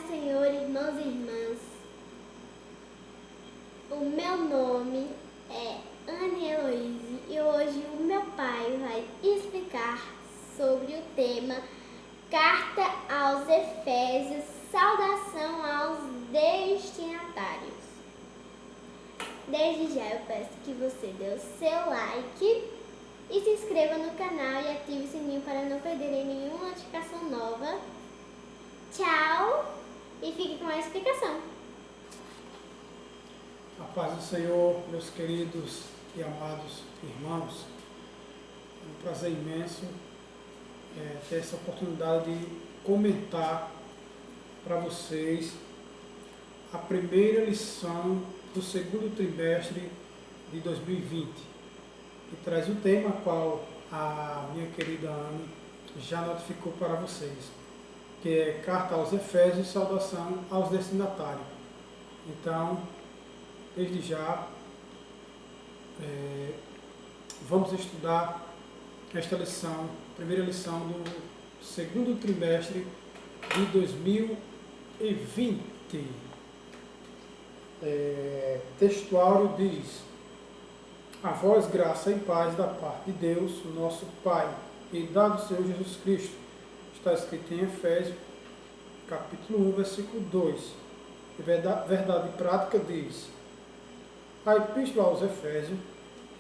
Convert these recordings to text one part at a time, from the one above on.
do Senhor, irmãos e irmãs. O meu nome é Ana Heloíse e hoje o meu pai vai explicar sobre o tema Carta aos Efésios, saudação aos destinatários. Desde já eu peço que você dê o seu like e se inscreva no canal e ative o sininho para não perderem nenhuma notificação nova. Tchau e fique com a explicação. A paz do Senhor, meus queridos e amados irmãos. É um prazer imenso ter essa oportunidade de comentar para vocês a primeira lição do segundo trimestre de 2020, que traz o tema qual a minha querida Ana já notificou para vocês, que é Carta aos Efésios, saudação aos destinatários. Então, desde já, vamos estudar esta lição, primeira lição do segundo trimestre de 2020. Textuário diz: a vós graça e paz da parte de Deus, nosso Pai, e da do Senhor Jesus Cristo. Está escrito em Efésios, capítulo 1, versículo 2. E verdade prática diz: a Epístola aos Efésios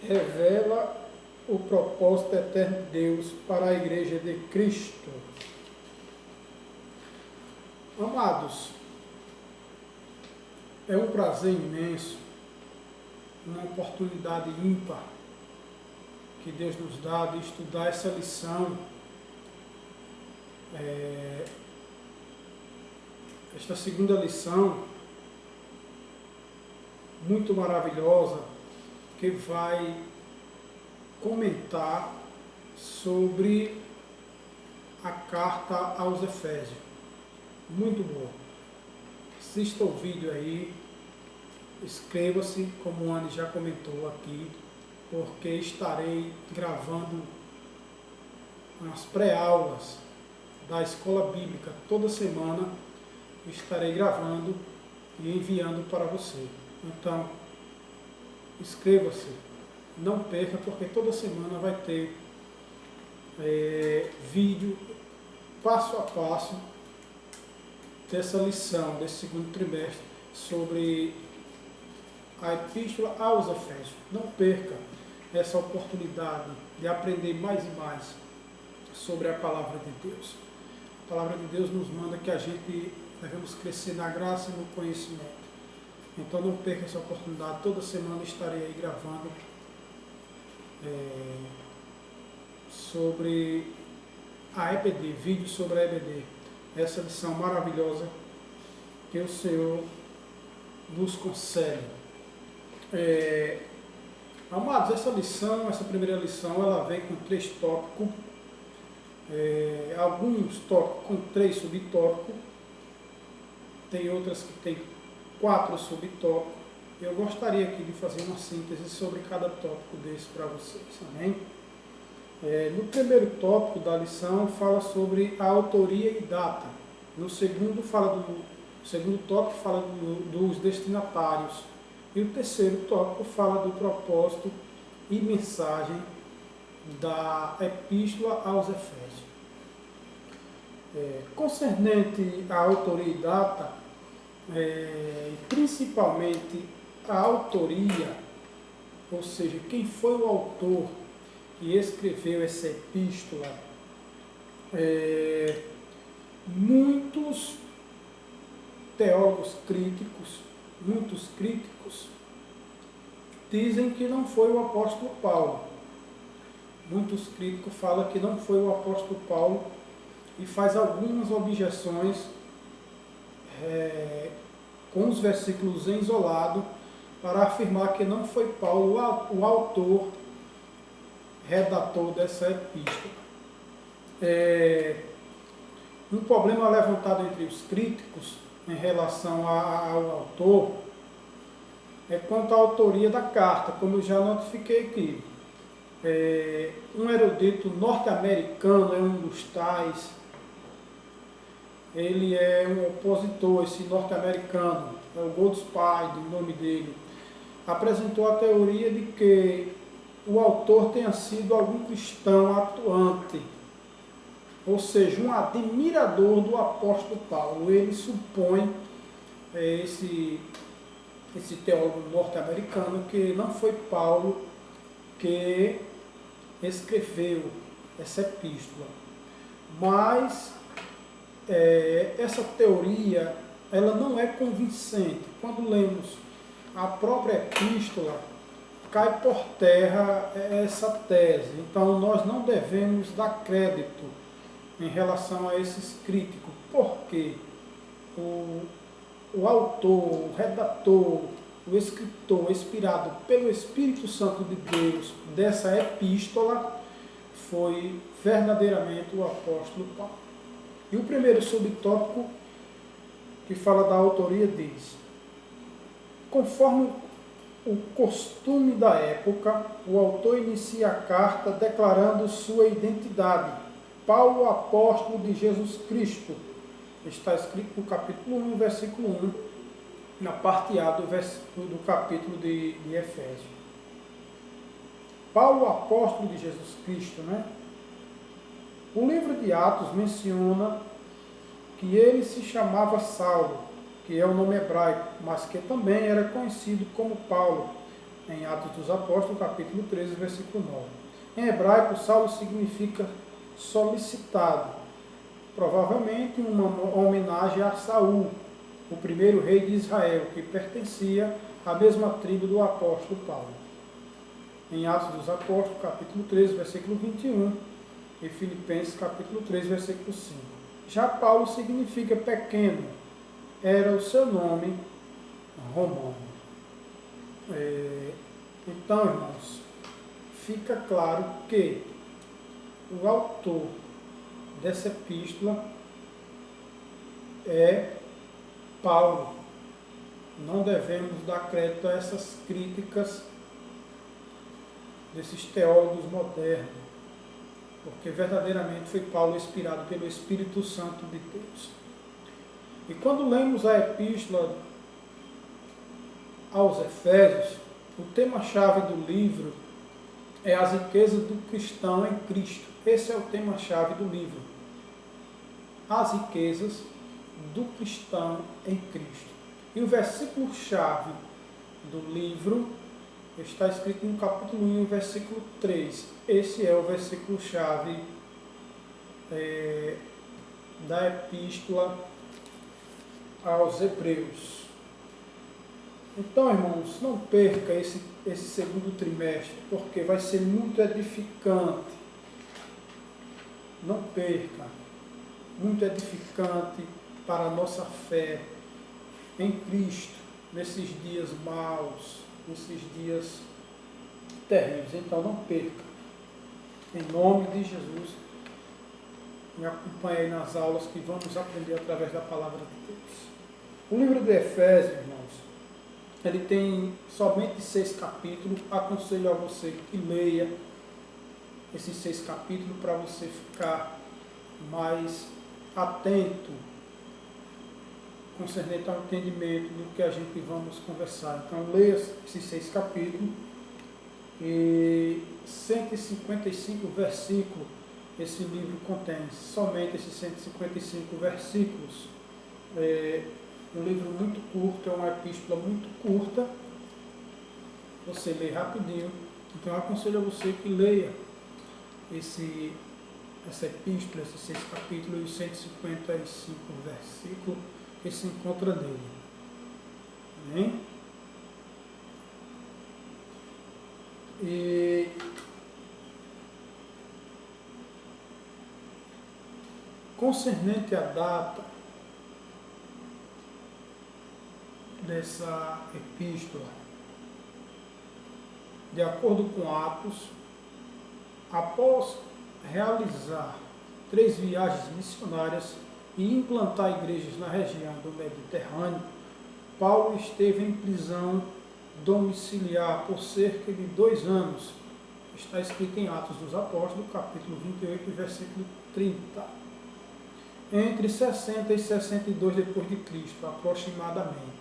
revela o propósito eterno de Deus para a Igreja de Cristo. Amados, é um prazer imenso, uma oportunidade ímpar que Deus nos dá de estudar essa lição, esta segunda lição, muito maravilhosa, que vai comentar sobre a carta aos Efésios. Muito bom. Assista o vídeo aí, inscreva-se, como o Anne já comentou aqui, porque estarei gravando as pré-aulas da Escola Bíblica toda semana, estarei gravando e enviando para você. Então, inscreva-se, não perca, porque toda semana vai ter vídeo passo a passo dessa lição, desse segundo trimestre, sobre a Epístola aos Efésios. Não perca essa oportunidade de aprender mais e mais sobre a Palavra de Deus. A Palavra de Deus nos manda que a gente devemos crescer na graça e no conhecimento. Então não perca essa oportunidade, toda semana estarei aí gravando sobre a EBD, vídeo sobre a EBD, essa lição maravilhosa que o Senhor nos concede. Amados, essa lição, essa primeira lição, ela vem com 3 tópicos, alguns tópicos com 3 subtópicos, tem outras que tem 4 subtópicos. Eu gostaria aqui de fazer uma síntese sobre cada tópico desse para vocês, amém? No primeiro tópico da lição fala sobre a autoria e data. No segundo tópico fala dos destinatários. E o terceiro tópico fala do propósito e mensagem da Epístola aos Efésios. Concernente à autoria e data, principalmente a autoria, ou seja, quem foi o autor que escreveu essa epístola, muitos teólogos críticos, muitos críticos, dizem que não foi o apóstolo Paulo. Muitos críticos falam que não foi o apóstolo Paulo e faz algumas objeções com os versículos em isolado para afirmar que não foi Paulo o autor, redator dessa epístola. Um problema levantado entre os críticos em relação ao autor é quanto à autoria da carta, como eu já notifiquei aqui. Um erudito norte-americano é um dos tais, ele é um opositor, esse norte-americano, é o Goldspide, o nome dele, apresentou a teoria de que o autor tenha sido algum cristão atuante, ou seja, um admirador do apóstolo Paulo. Ele supõe, esse teólogo norte-americano, que não foi Paulo que escreveu essa epístola. Mas essa teoria ela não é convincente. Quando lemos a própria epístola, cai por terra essa tese. Então nós não devemos dar crédito em relação a esses críticos, porque o autor, o redator, o escritor, inspirado pelo Espírito Santo de Deus dessa epístola, foi verdadeiramente o apóstolo Paulo. E o primeiro subtópico que fala da autoria diz: conforme o costume da época, o autor inicia a carta declarando sua identidade. Paulo, apóstolo de Jesus Cristo. Está escrito no capítulo 1, versículo 1, na parte A do capítulo de Efésios. Paulo, apóstolo de Jesus Cristo, né? O livro de Atos menciona que ele se chamava Saulo, que é o nome hebraico, mas que também era conhecido como Paulo, em Atos dos Apóstolos, capítulo 13, versículo 9. Em hebraico, Saulo significa solicitado, provavelmente uma homenagem a Saul, o primeiro rei de Israel, que pertencia à mesma tribo do apóstolo Paulo. Em Atos dos Apóstolos, capítulo 13, versículo 21, e Filipenses, capítulo 3, versículo 5. Já Paulo significa pequeno, era o seu nome romano. Então, irmãos, fica claro que o autor dessa epístola é Paulo. Não devemos dar crédito a essas críticas desses teólogos modernos, porque verdadeiramente foi Paulo inspirado pelo Espírito Santo de Deus. E quando lemos a epístola aos Efésios, o tema-chave do livro é as riquezas do cristão em Cristo. Esse é o tema-chave do livro. As riquezas do cristão em Cristo. E o versículo-chave do livro está escrito no capítulo 1, versículo 3. Esse é o versículo-chave da epístola aos Hebreus. Então, irmãos, não perca esse segundo trimestre, porque vai ser muito edificante. Não perca. Muito edificante para a nossa fé em Cristo, nesses dias maus, nesses dias terríveis. Então, não perca. Em nome de Jesus, me acompanhe aí nas aulas que vamos aprender através da palavra de Deus. O livro de Efésios, irmãos, ele tem somente 6 capítulos. Aconselho a você que leia esses 6 capítulos para você ficar mais atento concernente ao entendimento do que a gente vamos conversar. Então, leia esses 6 capítulos e 155 versículos esse livro contém. Somente esses 155 versículos. Um livro muito curto, é uma epístola muito curta, você lê rapidinho. Então eu aconselho a você que leia essa epístola, esses 6 capítulos e os 155 versículos que se encontra nele. Amém? E concernente à data dessa epístola, de acordo com Atos, após realizar 3 viagens missionárias e implantar igrejas na região do Mediterrâneo, Paulo esteve em prisão domiciliar por cerca de 2 anos. Está escrito em Atos dos Apóstolos, capítulo 28, versículo 30. entre 60 e 62 depois de Cristo, aproximadamente.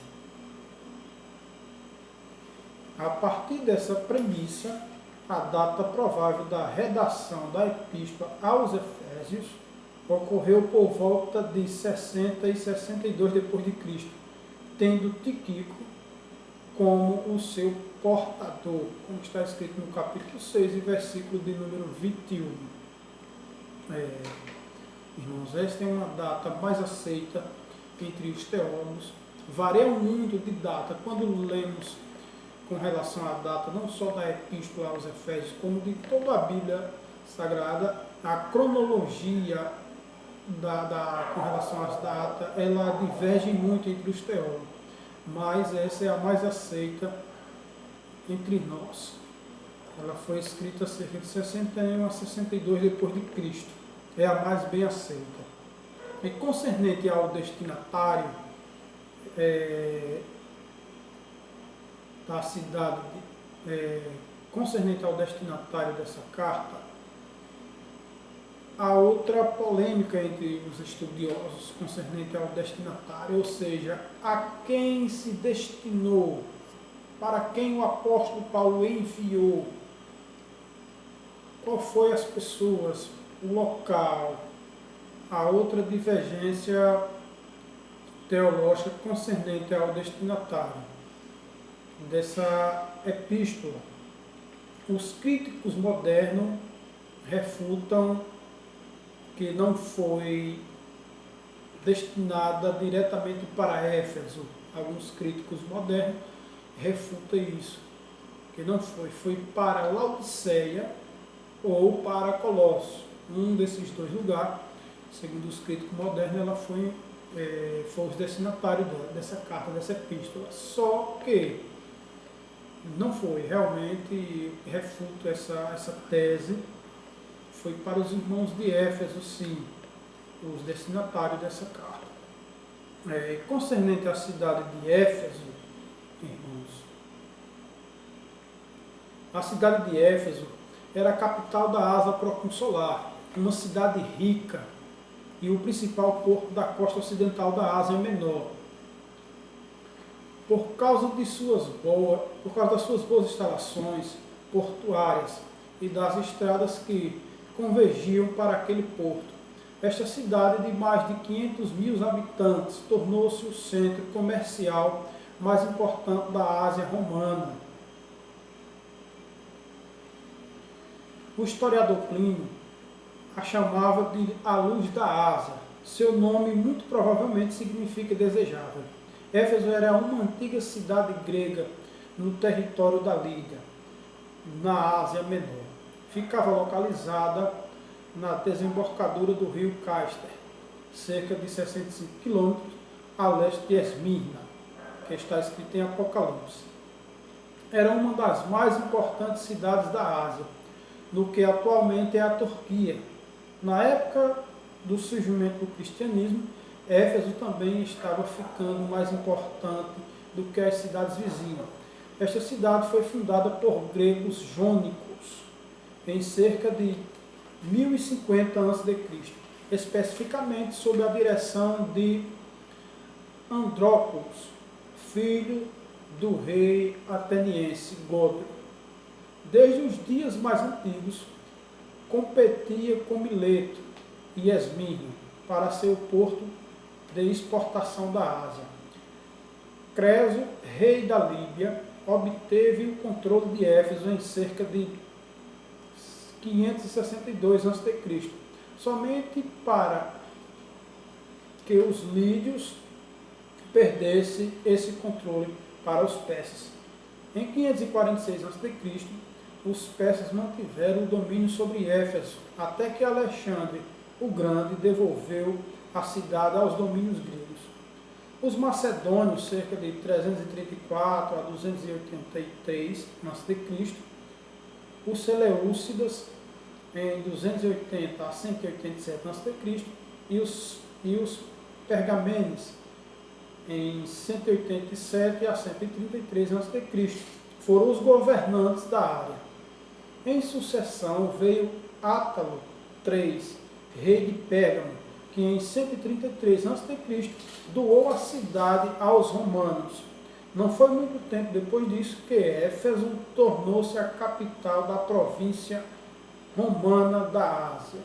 A partir dessa premissa, a data provável da redação da Epístola aos Efésios ocorreu por volta de 60 e 62 depois de Cristo, tendo Tíquico como o seu portador, como está escrito no capítulo 6 e versículo de número 21. Irmãos, esta é uma data mais aceita entre os teólogos. Varia muito de data. Quando lemos com relação à data, não só da Epístola aos Efésios, como de toda a Bíblia Sagrada, a cronologia com relação às datas, ela diverge muito entre os teólogos, mas essa é a mais aceita entre nós. Ela foi escrita cerca de 61 a 62 depois de Cristo. É a mais bem aceita. E concernente ao destinatário da cidade, concernente ao destinatário dessa carta, há outra polêmica entre os estudiosos concernente ao destinatário, ou seja, a quem se destinou, para quem o apóstolo Paulo enviou, qual foi as pessoas, o local. Há outra divergência teológica concernente ao destinatário dessa epístola. Os críticos modernos refutam que não foi destinada diretamente para Éfeso. Alguns críticos modernos refutam isso, que não foi para Laodiceia ou para Colossos. Um desses dois lugares, segundo os críticos modernos, ela foi os destinatários dessa carta, dessa epístola. Só que não foi, realmente refuto essa tese, foi para os irmãos de Éfeso, sim, os destinatários dessa carta. Concernente à cidade de Éfeso, irmãos, a cidade de Éfeso era a capital da Ásia proconsular, uma cidade rica e o principal porto da costa ocidental da Ásia Menor. Por causa das suas boas instalações portuárias e das estradas que convergiam para aquele porto, esta cidade de mais de 500 mil habitantes tornou-se o centro comercial mais importante da Ásia Romana. O historiador Plínio a chamava de a luz da Ásia. Seu nome muito provavelmente significa desejável. Éfeso era uma antiga cidade grega no território da Lídia, na Ásia Menor. Ficava localizada na desembocadura do rio Cáster, cerca de 65 quilômetros a leste de Esmirna, que está escrito em Apocalipse. Era uma das mais importantes cidades da Ásia, no que atualmente é a Turquia. Na época do surgimento do cristianismo, Éfeso também estava ficando mais importante do que as cidades vizinhas. Esta cidade foi fundada por gregos jônicos em cerca de 1050 a.C., especificamente sob a direção de Andrópolis, filho do rei ateniense Gódio. Desde os dias mais antigos, competia com Mileto e Esmirna para ser o porto de exportação da Ásia. Creso, rei da Líbia, obteve o controle de Éfeso em cerca de 562 a.C., somente para que os lídios perdessem esse controle para os persas. Em 546 a.C., os persas mantiveram o domínio sobre Éfeso, até que Alexandre o Grande devolveu a cidade aos domínios gregos. Os macedônios, cerca de 334 a 283 a.C., os Seleucidas, em 280 a 187 a.C., e os Pergamenes, em 187 a 133 a.C., foram os governantes da área. Em sucessão veio Átalo III, rei de Pérgamo, que em 133 a.C. doou a cidade aos romanos. Não foi muito tempo depois disso que Éfeso tornou-se a capital da província romana da Ásia.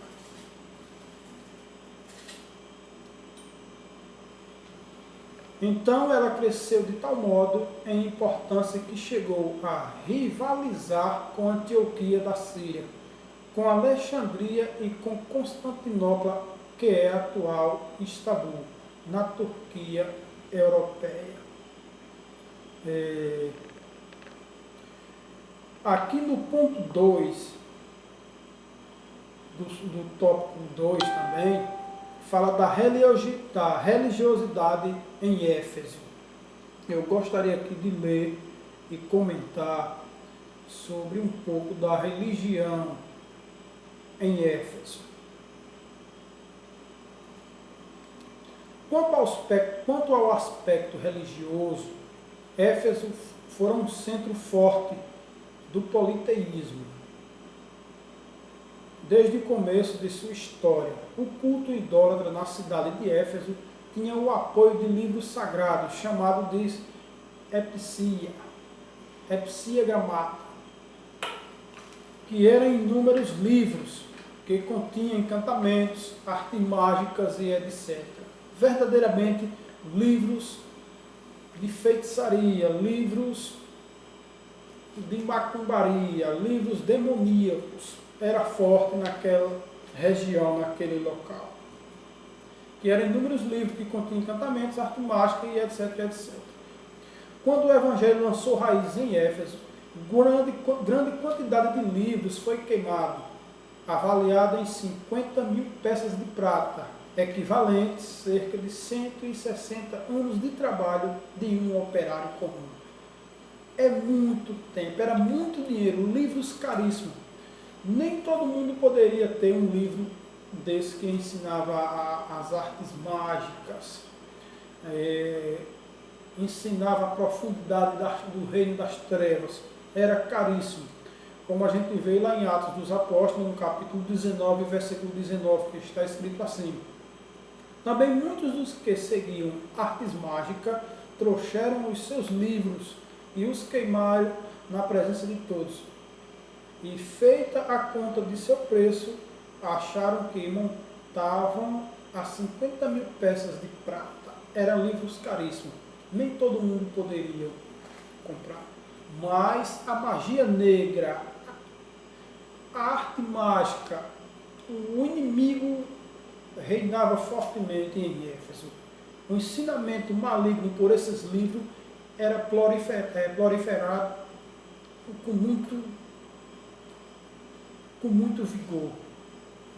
Então ela cresceu de tal modo em importância que chegou a rivalizar com Antioquia da Síria, com Alexandria e com Constantinopla, que é a atual Istambul, na Turquia europeia. Aqui no ponto 2, do tópico 2 também, fala da religiosidade em Éfeso. Eu gostaria aqui de ler e comentar sobre um pouco da religião em Éfeso. Quanto ao aspecto religioso, Éfeso foi um centro forte do politeísmo. Desde o começo de sua história, o culto idólatra na cidade de Éfeso tinha o apoio de livros sagrados, chamados de Epsia Gramata, que eram inúmeros livros que continham encantamentos, artes mágicas e etc. Verdadeiramente livros de feitiçaria, livros de macumbaria, livros demoníacos, era forte naquela região, naquele local. Que eram inúmeros livros que continham encantamentos, arte mágica e etc, etc. Quando o Evangelho lançou raiz em Éfeso, grande quantidade de livros foi queimado, avaliada em 50.000 peças de prata, equivalentes a cerca de 160 anos de trabalho de um operário comum. É muito tempo, era muito dinheiro, livros caríssimos. Nem todo mundo poderia ter um livro desse que ensinava as artes mágicas, ensinava a profundidade do reino das trevas. Era caríssimo. Como a gente vê lá em Atos dos Apóstolos, no capítulo 19, versículo 19, que está escrito assim: também muitos dos que seguiam artes mágicas trouxeram os seus livros e os queimaram na presença de todos. E feita a conta de seu preço, acharam que montavam a 50.000 peças de prata. Eram livros caríssimos. Nem todo mundo poderia comprar. Mas a magia negra, a arte mágica, o inimigo reinava fortemente em Éfeso. O ensinamento maligno por esses livros era proliferado com muito vigor.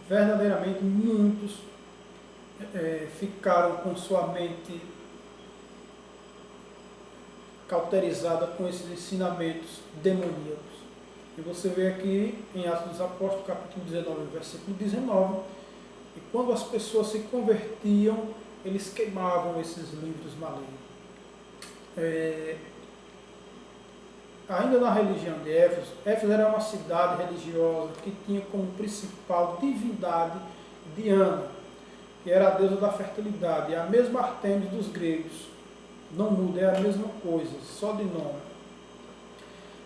Verdadeiramente, muitos ficaram com sua mente cauterizada com esses ensinamentos demoníacos. E você vê aqui em Atos dos Apóstolos, capítulo 19, versículo 19, e quando as pessoas se convertiam, eles queimavam esses livros malignos. Ainda na religião de Éfeso, Éfeso era uma cidade religiosa que tinha como principal divindade Diana, que era a deusa da fertilidade, a mesma Ártemis dos gregos. Não muda, é a mesma coisa, só de nome.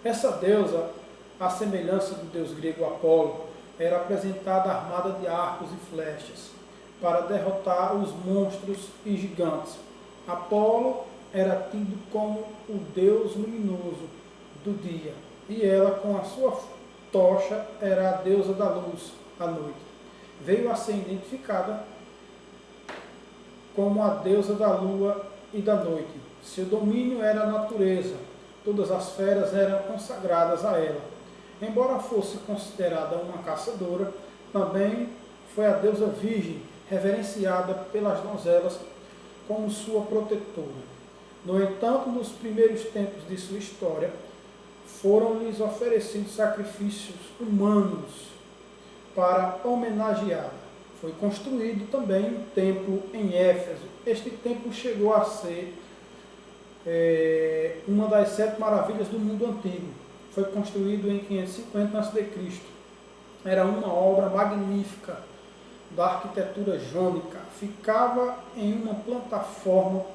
Essa deusa, à semelhança do deus grego Apolo, era apresentada armada de arcos e flechas para derrotar os monstros e gigantes. Apolo era tido como o deus luminoso do dia, e ela, com a sua tocha, era a deusa da luz à noite. Veio a ser identificada como a deusa da lua e da noite. Seu domínio era a natureza, todas as feras eram consagradas a ela. Embora fosse considerada uma caçadora, também foi a deusa virgem, reverenciada pelas donzelas como sua protetora. No entanto, nos primeiros tempos de sua história, foram-lhes oferecidos sacrifícios humanos para homenageá-la. Foi construído também um templo em Éfeso. Este templo chegou a ser uma das 7 maravilhas do mundo antigo. Foi construído em 550 a.C. Era uma obra magnífica da arquitetura jônica. Ficava em uma plataforma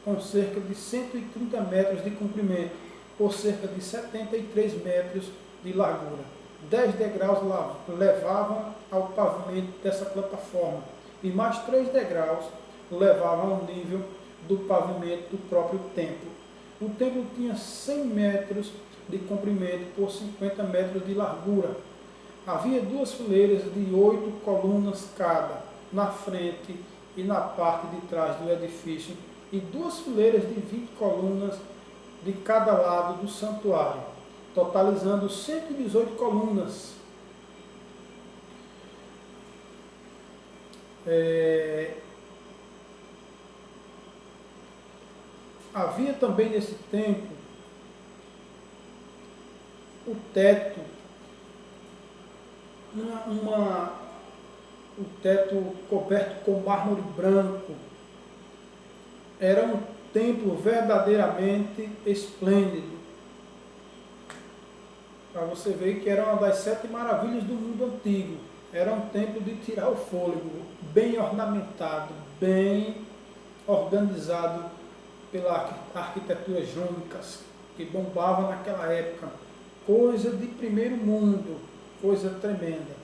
com cerca de 130 metros de comprimento por cerca de 73 metros de largura. 10 degraus levavam ao pavimento dessa plataforma e mais 3 degraus levavam ao nível do pavimento do próprio templo. O templo tinha 100 metros de comprimento por 50 metros de largura. Havia 2 fileiras de 8 colunas cada, na frente e na parte de trás do edifício, e 2 fileiras de 20 colunas de cada lado do santuário, totalizando 118 colunas. Havia também nesse templo o teto, o teto coberto com mármore branco. Era um templo verdadeiramente esplêndido. Para você ver que era uma das 7 maravilhas do mundo antigo. Era um templo de tirar o fôlego, bem ornamentado, bem organizado pela arquitetura jônica, que bombava naquela época. Coisa de primeiro mundo, coisa tremenda.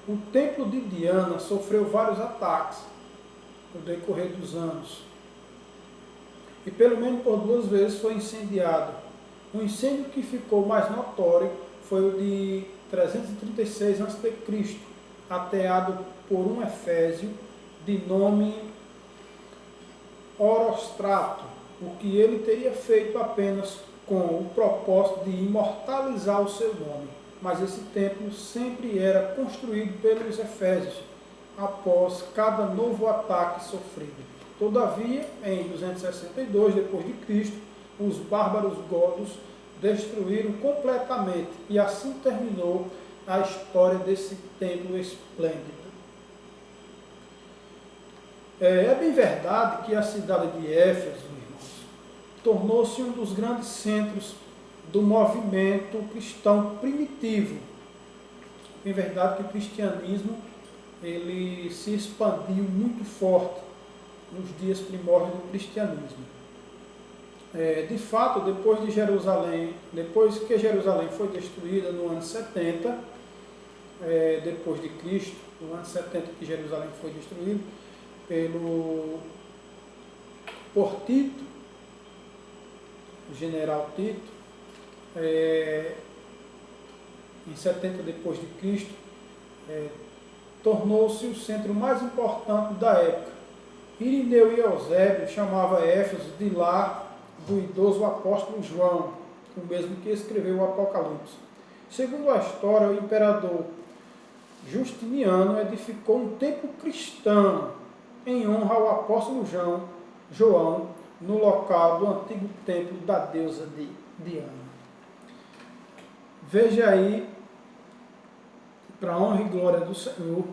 O templo de Diana sofreu vários ataques no decorrer dos anos. E pelo menos por 2 vezes foi incendiado. O incêndio que ficou mais notório foi o de 336 a.C., ateado por um efésio de nome Orostrato, o que ele teria feito apenas com o propósito de imortalizar o seu nome. Mas esse templo sempre era construído pelos efésios após cada novo ataque sofrido. Todavia, em 262 d.C., os bárbaros godos destruíram completamente, e assim terminou a história desse templo esplêndido. É bem verdade que a cidade de Éfeso, irmãos, tornou-se um dos grandes centros do movimento cristão primitivo. É verdade que o cristianismo ele se expandiu muito forte nos dias primórdios do cristianismo. De fato, depois que Jerusalém foi destruída no ano 70, depois de Cristo, no ano 70 que Jerusalém foi destruída por Tito, o general Tito, em 70 depois de Cristo, tornou-se o centro mais importante da época. Irineu e Eusébio chamavam Éfeso de lar do idoso apóstolo João, o mesmo que escreveu o Apocalipse. Segundo a história, o imperador Justiniano edificou um templo cristão em honra ao apóstolo João, no local do antigo templo da deusa de Diana. Veja aí, para a honra e glória do Senhor,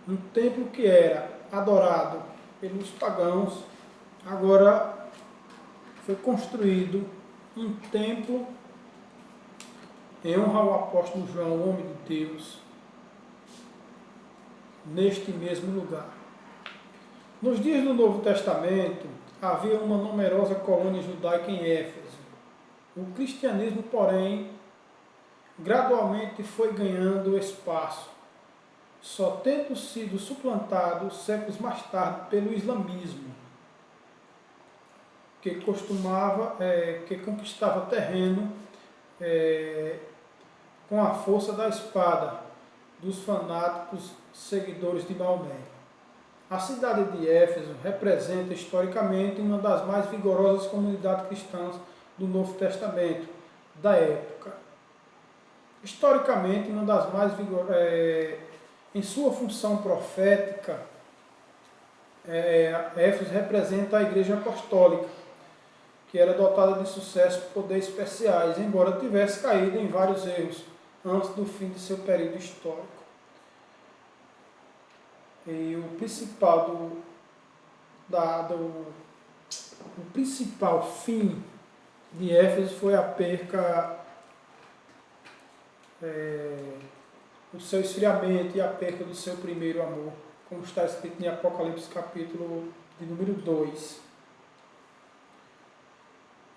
um templo que era adorado pelos pagãos, agora foi construído um templo em honra ao apóstolo João, homem de Deus, neste mesmo lugar. Nos dias do Novo Testamento, havia uma numerosa colônia judaica em Éfeso. O cristianismo, porém, gradualmente foi ganhando espaço, só tendo sido suplantado séculos mais tarde pelo islamismo, que conquistava terreno com a força da espada dos fanáticos seguidores de Maomé. A cidade de Éfeso representa historicamente uma das mais vigorosas comunidades cristãs do Novo Testamento da época. Historicamente, uma das mais vigorosas, em sua função profética, Éfeso representa a Igreja Apostólica, que era dotada de sucesso e poderes especiais, embora tivesse caído em vários erros antes do fim de seu período histórico. E o principal fim de Éfeso foi a perca o seu esfriamento e a perda do seu primeiro amor, como está escrito em Apocalipse capítulo de número 2.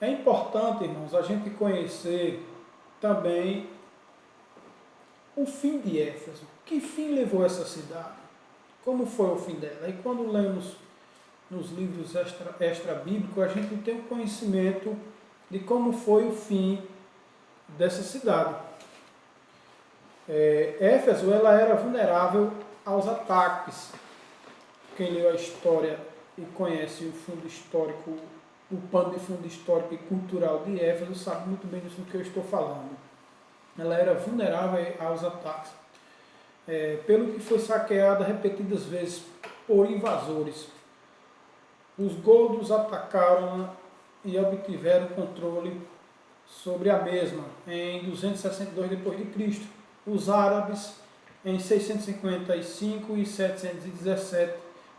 É importante, irmãos, a gente conhecer também o fim de Éfeso. Que fim levou essa cidade? Como foi o fim dela? E quando lemos nos livros extra-bíblicos, a gente tem um conhecimento de como foi o fim dessa cidade. Éfeso, ela era vulnerável aos ataques. Quem leu a história e conhece o fundo histórico, o pano de fundo histórico e cultural de Éfeso, sabe muito bem disso que eu estou falando. Ela era vulnerável aos ataques, pelo que foi saqueada repetidas vezes por invasores. Os godos atacaram e obtiveram controle sobre a mesma em 262 d.C. Os árabes em 655 e 717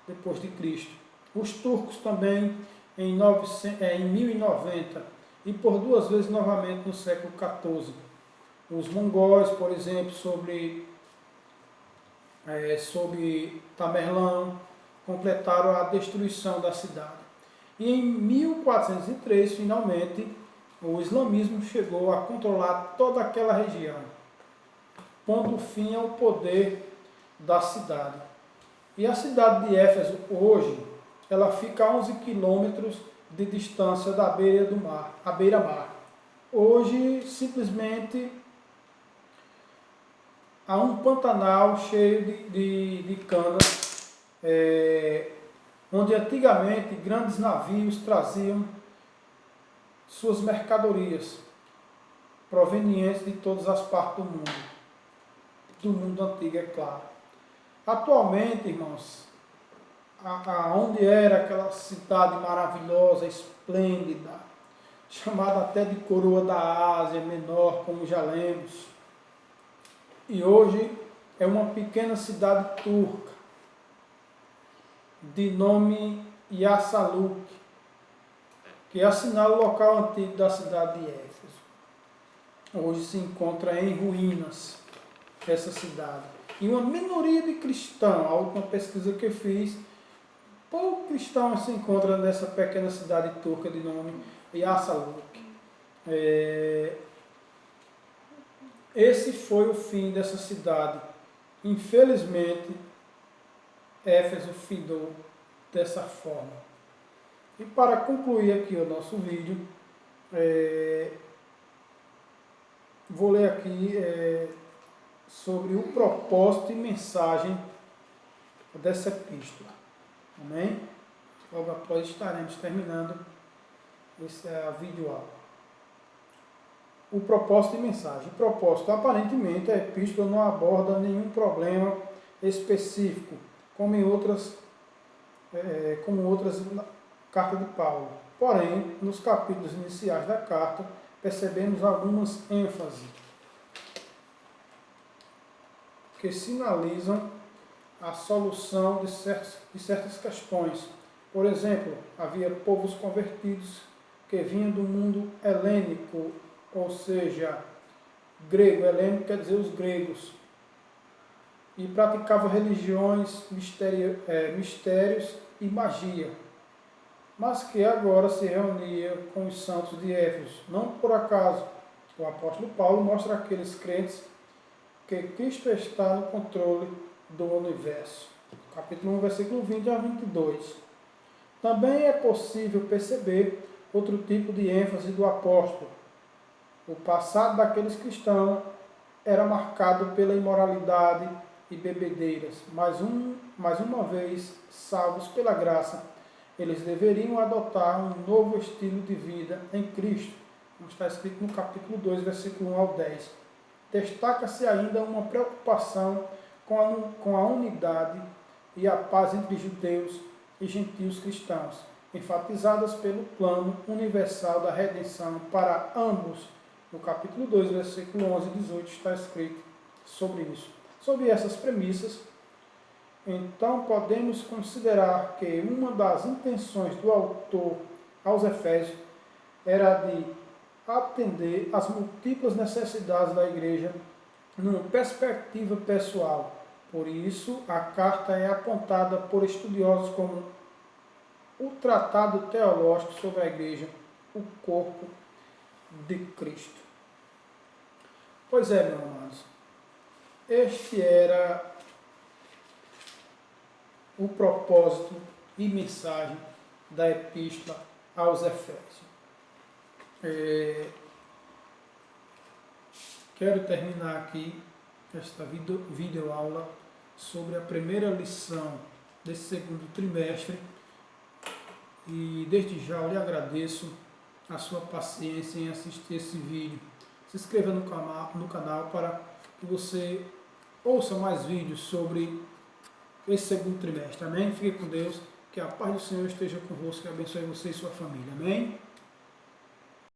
d.C. Os turcos também em 1090 e por duas vezes novamente no século XIV. Os mongóis, por exemplo, sobre Tamerlão, completaram a destruição da cidade. E em 1403, finalmente, o islamismo chegou a controlar toda aquela região, pondo fim ao poder da cidade. E a cidade de Éfeso, hoje, ela fica a 11 quilômetros de distância da beira do mar, à beira-mar. Hoje, simplesmente, há um pantanal cheio de canas, onde antigamente grandes navios traziam suas mercadorias provenientes de todas as partes do mundo antigo, é claro. Atualmente, irmãos, onde era aquela cidade maravilhosa, esplêndida, chamada até de coroa da Ásia Menor, como já lemos, e hoje é uma pequena cidade turca, de nome Yassaluk, que assinala o local antigo da cidade de Éfeso. Hoje se encontra em ruínas essa cidade. E uma minoria de cristãos, a última pesquisa que eu fiz, pouco cristão se encontra nessa pequena cidade turca de nome Yassaluk. Esse foi o fim dessa cidade. Infelizmente, Éfeso findou dessa forma. E para concluir aqui o nosso vídeo, vou ler aqui sobre o propósito e mensagem dessa epístola. Amém? Logo após estaremos terminando essa videoaula. O propósito e mensagem. O propósito, aparentemente, a epístola não aborda nenhum problema específico, como outras cartas de Paulo. Porém, nos capítulos iniciais da carta, percebemos algumas ênfases que sinalizam a solução de certas questões. Por exemplo, havia povos convertidos que vinham do mundo helênico, ou seja, grego. Helênico quer dizer os gregos. E praticavam religiões, mistérios e magia, mas que agora se reunia com os santos de Éfeso. Não por acaso, o apóstolo Paulo mostra àqueles crentes que Cristo está no controle do universo. Capítulo 1, versículo 20 a 22. Também é possível perceber outro tipo de ênfase do apóstolo. O passado daqueles cristãos era marcado pela imoralidade e bebedeiras, mas uma vez salvos pela graça, eles deveriam adotar um novo estilo de vida em Cristo, como está escrito no capítulo 2, versículo 1 ao 10. Destaca-se ainda uma preocupação com a unidade e a paz entre judeus e gentios cristãos, enfatizadas pelo plano universal da redenção para ambos. No capítulo 2, versículo 11 e 18 está escrito sobre isso. Sobre essas premissas, então podemos considerar que uma das intenções do autor aos Efésios era de atender às múltiplas necessidades da igreja numa perspectiva pessoal. Por isso, a carta é apontada por estudiosos como o tratado teológico sobre a Igreja, o corpo de Cristo. Pois é, meus amados, este era o propósito e mensagem da Epístola aos Efésios. Quero terminar aqui esta videoaula sobre a primeira lição desse segundo trimestre e desde já eu lhe agradeço a sua paciência em assistir esse vídeo. Se inscreva no canal para que você ouça mais vídeos sobre esse segundo trimestre. Amém? Fique com Deus, que a paz do Senhor esteja convosco e abençoe você e sua família. Amém?